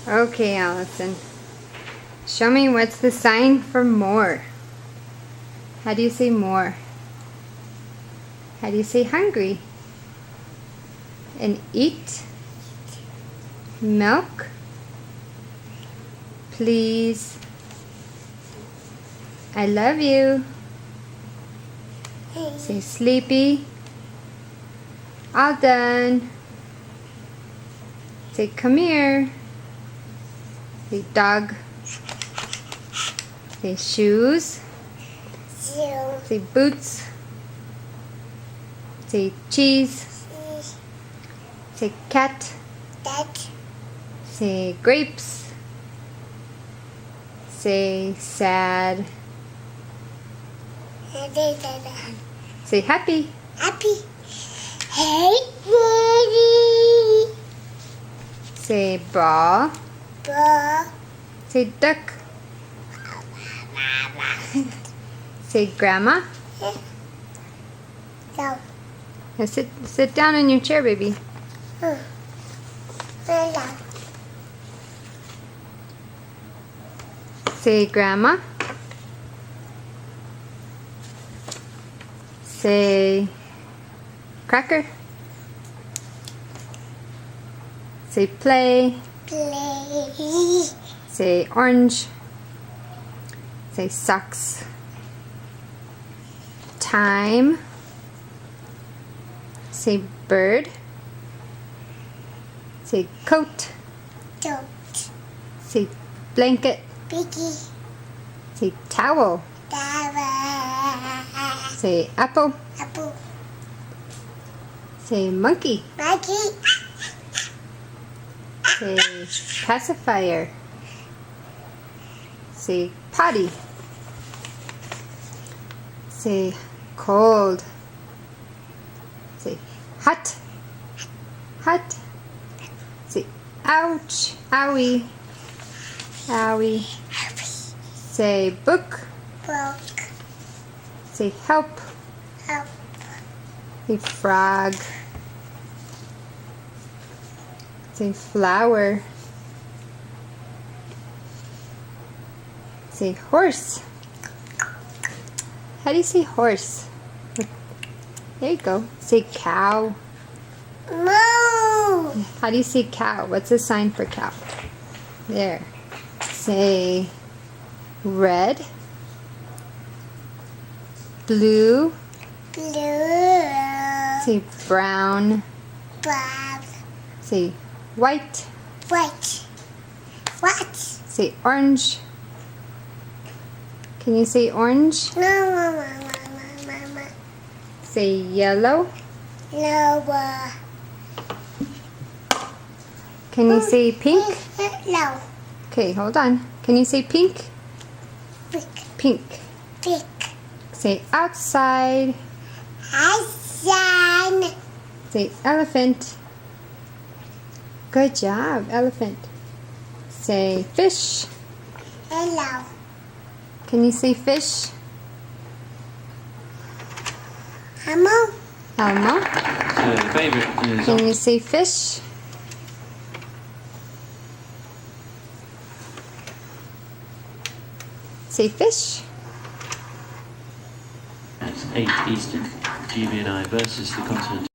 Okay, Allison. Show me what's the sign for more. How do you say more? How do you say hungry? And eat? Milk? Please? I love you. Say sleepy? All done. Say come here. Say dog. Say shoes. Say boots. Say cheese. Say cat. Say grapes. Say sad. Say happy. Hey, Daddy. Say ball. Say duck. Say grandma. No. Now sit down in your chair, baby. Say grandma. Say cracker. Say play. Say orange. Say socks. Time. Say bird. Say coat. Say blanket. Say towel. Say apple. Say monkey. Say pacifier. Say potty. Say cold. Say hot. Say ouch. Owie. Say book. Say help. Say frog. Say flower. Say horse. How do you say horse? There you go. Say cow. How do you say cow? What's the sign for cow? There. Say red. Blue. Say brown. Say white. Say orange. Can you say orange? Say yellow. Can you say pink? No. Okay, hold on. Can you say pink? Pink. Say outside. Say elephant. Good job, elephant. Say fish. Hello. Can you say fish? Elmo. Favorite is Can you say fish? Say fish. It's 8 Eastern. GB and I versus the continent.